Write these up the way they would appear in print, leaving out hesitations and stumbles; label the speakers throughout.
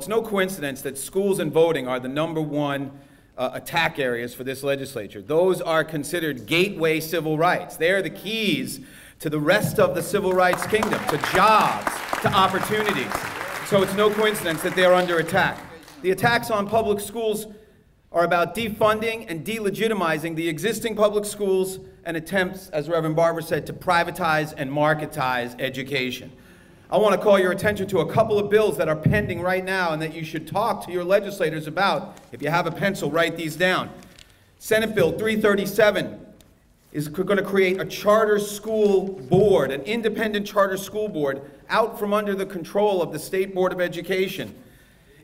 Speaker 1: It's no coincidence that schools and voting are the #1 attack areas for this legislature. Those are considered gateway civil rights. They are the keys to the rest of the civil rights kingdom, to jobs, to opportunities. So it's no coincidence that they are under attack. The attacks on public schools are about defunding and delegitimizing the existing public schools and attempts, as Reverend Barber said, to privatize and marketize education. I want to call your attention to a couple of bills that are pending right now and that you should talk to your legislators about. If you have a pencil, write these down. Senate Bill 337 is going to create a charter school board, an independent charter school board, out from under the control of the State Board of Education.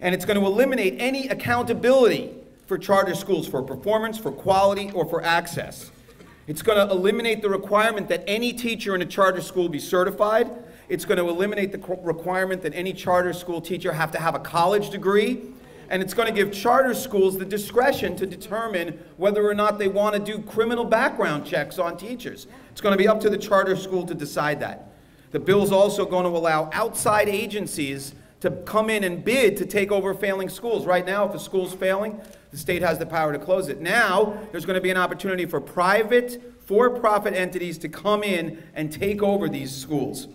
Speaker 1: And it's going to eliminate any accountability for charter schools for performance, for quality, or for access. It's going to eliminate the requirement that any teacher in a charter school be certified. It's going to eliminate the requirement that any charter school teacher have to have a college degree. And it's going to give charter schools the discretion to determine whether or not they want to do criminal background checks on teachers. It's going to be up to the charter school to decide that. The bill is also going to allow outside agencies to come in and bid to take over failing schools. Right now, if a school's failing, the state has the power to close it. Now, there's going to be an opportunity for private, for-profit entities to come in and take over these schools.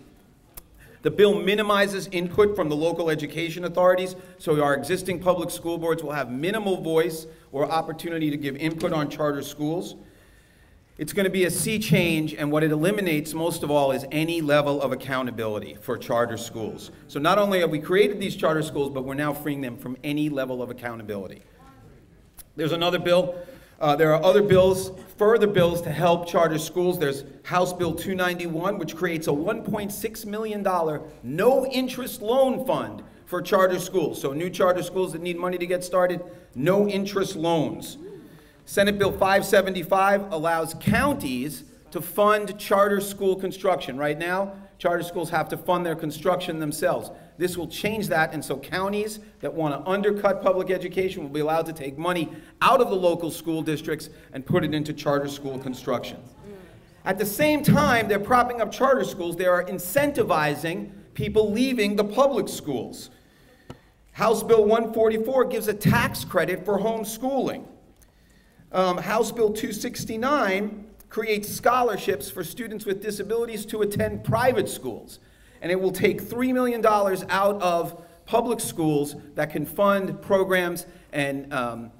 Speaker 1: The bill minimizes input from the local education authorities, so our existing public school boards will have minimal voice or opportunity to give input on charter schools. It's going to be a sea change, and what it eliminates most of all is any level of accountability for charter schools. So not only have we created these charter schools, but we're now freeing them from any level of accountability. There's another bill. There are other bills, further bills to help charter schools. There's House Bill 291, which creates a $1.6 million no-interest loan fund for charter schools. So new charter schools that need money to get started, no-interest loans. Senate Bill 575 allows counties to fund charter school construction. Right now, charter schools have to fund their construction themselves. This will change that, and so counties that want to undercut public education will be allowed to take money out of the local school districts and put it into charter school construction. At the same time, they're propping up charter schools. They are incentivizing people leaving the public schools. House Bill 144 gives a tax credit for homeschooling. House Bill 269 creates scholarships for students with disabilities to attend private schools. And it will take $3 million out of public schools that can fund programs and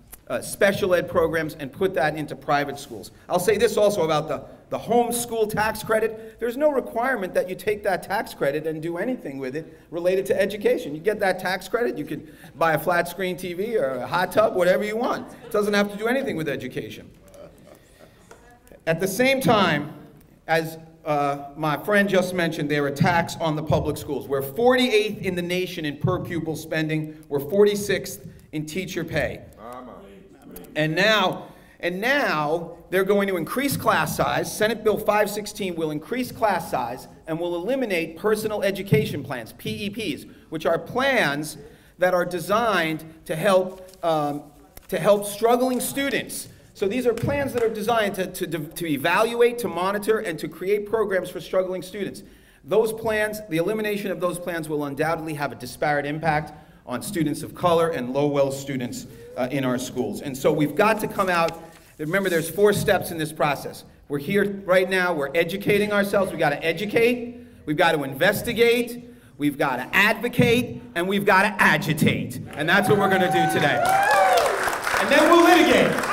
Speaker 1: special ed programs and put that into private schools. I'll say this also about the homeschool tax credit. There's no requirement that you take that tax credit and do anything with it related to education. You get that tax credit, you can buy a flat screen TV or a hot tub, whatever you want. It doesn't have to do anything with education. At the same time, as my friend just mentioned, there are attacks on the public schools. We're 48th in the nation in per pupil spending. We're 46th in teacher pay. And now they're going to increase class size. Senate Bill 516 will increase class size and will eliminate personal education plans, PEPs, which are plans that are designed to help struggling students. So these are plans that are designed to evaluate, to monitor, and to create programs for struggling students. Those plans, the elimination of those plans will undoubtedly have a disparate impact on students of color and low-wealth students in our schools. And so we've got to come out. Remember, there's 4 steps in this process. We're here right now, we're educating ourselves. We've got to educate, we've got to investigate, we've got to advocate, and we've got to agitate. And that's what we're going to do today. And then we'll litigate.